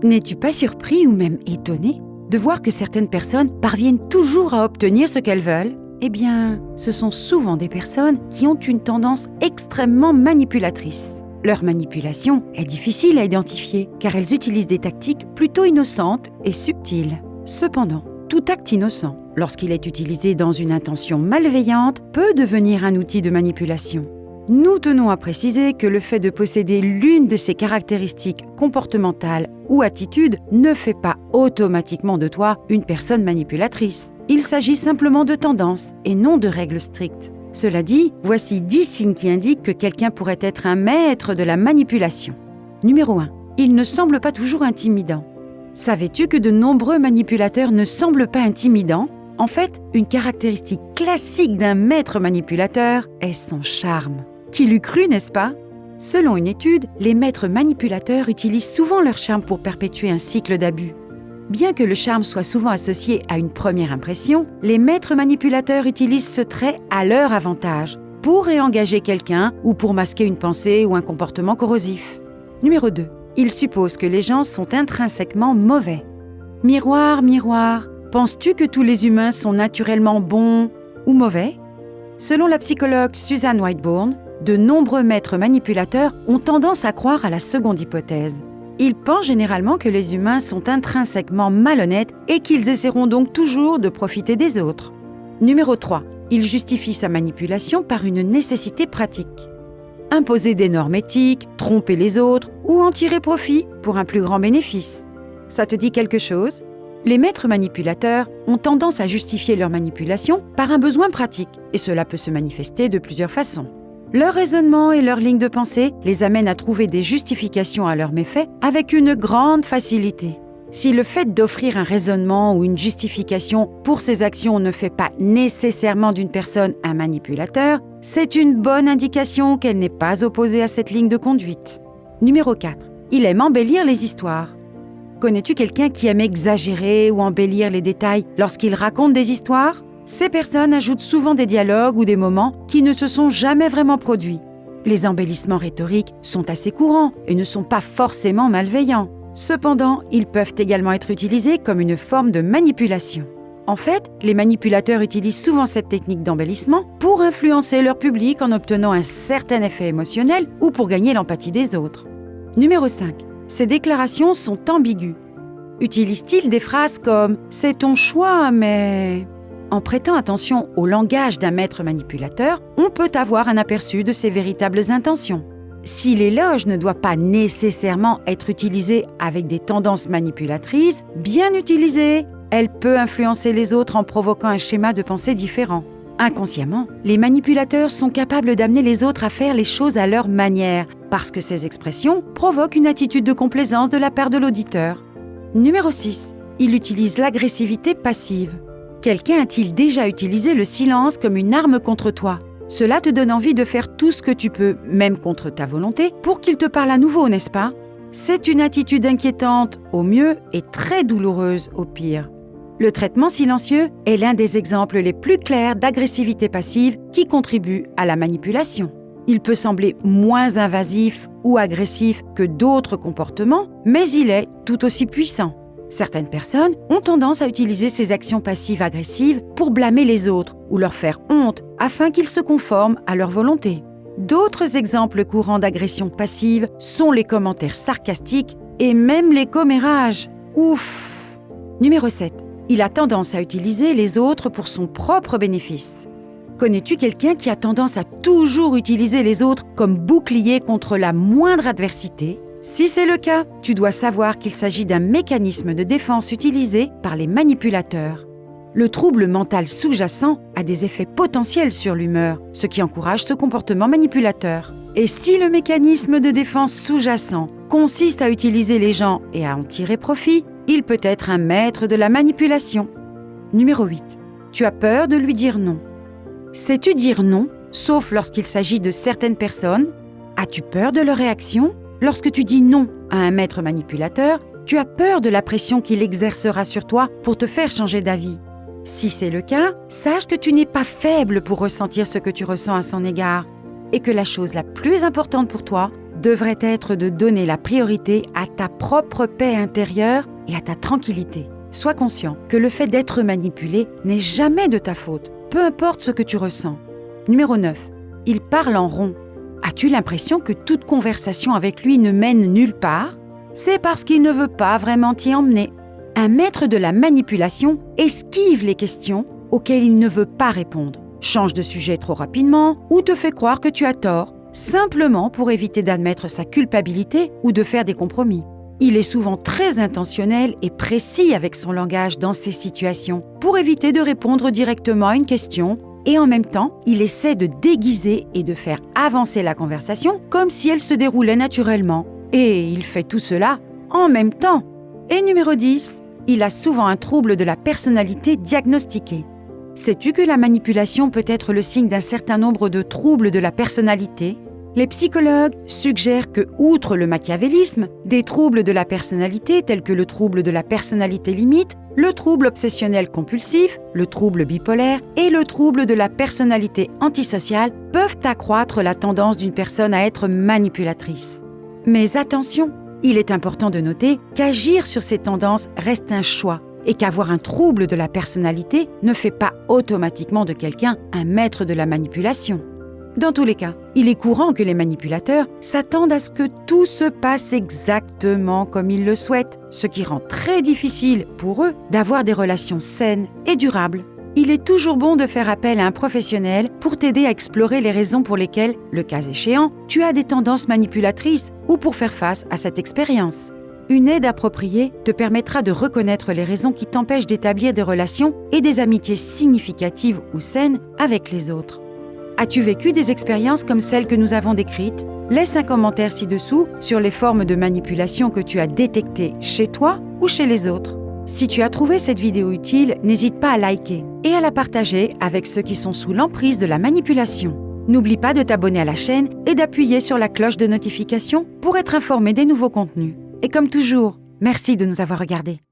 N'es-tu pas surpris ou même étonné de voir que certaines personnes parviennent toujours à obtenir ce qu'elles veulent? Eh bien, ce sont souvent des personnes qui ont une tendance extrêmement manipulatrice. Leur manipulation est difficile à identifier car elles utilisent des tactiques plutôt innocentes et subtiles. Cependant, tout acte innocent, lorsqu'il est utilisé dans une intention malveillante, peut devenir un outil de manipulation. Nous tenons à préciser que le fait de posséder l'une de ces caractéristiques comportementales ou attitudes ne fait pas automatiquement de toi une personne manipulatrice. Il s'agit simplement de tendances et non de règles strictes. Cela dit, voici 10 signes qui indiquent que quelqu'un pourrait être un maître de la manipulation. Numéro 1. Il ne semble pas toujours intimidant. Savais-tu que de nombreux manipulateurs ne semblent pas intimidants? En fait, une caractéristique classique d'un maître manipulateur est son charme. Qui l'eût cru, n'est-ce pas? Selon une étude, les maîtres manipulateurs utilisent souvent leur charme pour perpétuer un cycle d'abus. Bien que le charme soit souvent associé à une première impression, les maîtres manipulateurs utilisent ce trait à leur avantage, pour réengager quelqu'un ou pour masquer une pensée ou un comportement corrosif. Numéro 2. Ils supposent que les gens sont intrinsèquement mauvais. Miroir, miroir, penses-tu que tous les humains sont naturellement bons ou mauvais? Selon la psychologue Susan Whiteburn, de nombreux maîtres manipulateurs ont tendance à croire à la seconde hypothèse. Ils pensent généralement que les humains sont intrinsèquement malhonnêtes et qu'ils essaieront donc toujours de profiter des autres. Numéro 3. Il justifie sa manipulation par une nécessité pratique. Imposer des normes éthiques, tromper les autres ou en tirer profit pour un plus grand bénéfice. Ça te dit quelque chose? Les maîtres manipulateurs ont tendance à justifier leur manipulation par un besoin pratique et cela peut se manifester de plusieurs façons. Leur raisonnement et leur ligne de pensée les amènent à trouver des justifications à leurs méfaits avec une grande facilité. Si le fait d'offrir un raisonnement ou une justification pour ses actions ne fait pas nécessairement d'une personne un manipulateur, c'est une bonne indication qu'elle n'est pas opposée à cette ligne de conduite. Numéro 4. Il aime embellir les histoires. Connais-tu quelqu'un qui aime exagérer ou embellir les détails lorsqu'il raconte des histoires? Ces personnes ajoutent souvent des dialogues ou des moments qui ne se sont jamais vraiment produits. Les embellissements rhétoriques sont assez courants et ne sont pas forcément malveillants. Cependant, ils peuvent également être utilisés comme une forme de manipulation. En fait, les manipulateurs utilisent souvent cette technique d'embellissement pour influencer leur public en obtenant un certain effet émotionnel ou pour gagner l'empathie des autres. Numéro 5. Ces déclarations sont ambiguës. Utilise-t-il des phrases comme « c'est ton choix, mais… » En prêtant attention au langage d'un maître manipulateur, on peut avoir un aperçu de ses véritables intentions. Si l'éloge ne doit pas nécessairement être utilisé avec des tendances manipulatrices, bien utilisée, elle peut influencer les autres en provoquant un schéma de pensée différent. Inconsciemment, les manipulateurs sont capables d'amener les autres à faire les choses à leur manière, parce que ces expressions provoquent une attitude de complaisance de la part de l'auditeur. Numéro 6. Il utilise l'agressivité passive. Quelqu'un a-t-il déjà utilisé le silence comme une arme contre toi? Cela te donne envie de faire tout ce que tu peux, même contre ta volonté, pour qu'il te parle à nouveau, n'est-ce pas? C'est une attitude inquiétante au mieux et très douloureuse au pire. Le traitement silencieux est l'un des exemples les plus clairs d'agressivité passive qui contribue à la manipulation. Il peut sembler moins invasif ou agressif que d'autres comportements, mais il est tout aussi puissant. Certaines personnes ont tendance à utiliser ces actions passives-agressives pour blâmer les autres ou leur faire honte afin qu'ils se conforment à leur volonté. D'autres exemples courants d'agression passive sont les commentaires sarcastiques et même les commérages. Ouf! Numéro 7. Il a tendance à utiliser les autres pour son propre bénéfice. Connais-tu quelqu'un qui a tendance à toujours utiliser les autres comme bouclier contre la moindre adversité? Si c'est le cas, tu dois savoir qu'il s'agit d'un mécanisme de défense utilisé par les manipulateurs. Le trouble mental sous-jacent a des effets potentiels sur l'humeur, ce qui encourage ce comportement manipulateur. Et si le mécanisme de défense sous-jacent consiste à utiliser les gens et à en tirer profit, il peut être un maître de la manipulation. Numéro 8. Tu as peur de lui dire non. Sais-tu dire non, sauf lorsqu'il s'agit de certaines personnes? As-tu peur de leur réaction? Lorsque tu dis non à un maître manipulateur, tu as peur de la pression qu'il exercera sur toi pour te faire changer d'avis. Si c'est le cas, sache que tu n'es pas faible pour ressentir ce que tu ressens à son égard et que la chose la plus importante pour toi devrait être de donner la priorité à ta propre paix intérieure et à ta tranquillité. Sois conscient que le fait d'être manipulé n'est jamais de ta faute, peu importe ce que tu ressens. Numéro 9. Il parle en rond. As-tu l'impression que toute conversation avec lui ne mène nulle part? C'est parce qu'il ne veut pas vraiment t'y emmener. Un maître de la manipulation esquive les questions auxquelles il ne veut pas répondre, change de sujet trop rapidement ou te fait croire que tu as tort, simplement pour éviter d'admettre sa culpabilité ou de faire des compromis. Il est souvent très intentionnel et précis avec son langage dans ces situations pour éviter de répondre directement à une question et en même temps, il essaie de déguiser et de faire avancer la conversation comme si elle se déroulait naturellement. Et il fait tout cela en même temps. Et numéro 10, il a souvent un trouble de la personnalité diagnostiqué. Sais-tu que la manipulation peut être le signe d'un certain nombre de troubles de la personnalité? Les psychologues suggèrent que, outre le machiavélisme, des troubles de la personnalité tels que le trouble de la personnalité limite, le trouble obsessionnel compulsif, le trouble bipolaire et le trouble de la personnalité antisociale peuvent accroître la tendance d'une personne à être manipulatrice. Mais attention, il est important de noter qu'agir sur ces tendances reste un choix et qu'avoir un trouble de la personnalité ne fait pas automatiquement de quelqu'un un maître de la manipulation. Dans tous les cas, il est courant que les manipulateurs s'attendent à ce que tout se passe exactement comme ils le souhaitent, ce qui rend très difficile pour eux d'avoir des relations saines et durables. Il est toujours bon de faire appel à un professionnel pour t'aider à explorer les raisons pour lesquelles, le cas échéant, tu as des tendances manipulatrices ou pour faire face à cette expérience. Une aide appropriée te permettra de reconnaître les raisons qui t'empêchent d'établir des relations et des amitiés significatives ou saines avec les autres. As-tu vécu des expériences comme celles que nous avons décrites? Laisse un commentaire ci-dessous sur les formes de manipulation que tu as détectées chez toi ou chez les autres. Si tu as trouvé cette vidéo utile, n'hésite pas à liker et à la partager avec ceux qui sont sous l'emprise de la manipulation. N'oublie pas de t'abonner à la chaîne et d'appuyer sur la cloche de notification pour être informé des nouveaux contenus. Et comme toujours, merci de nous avoir regardés.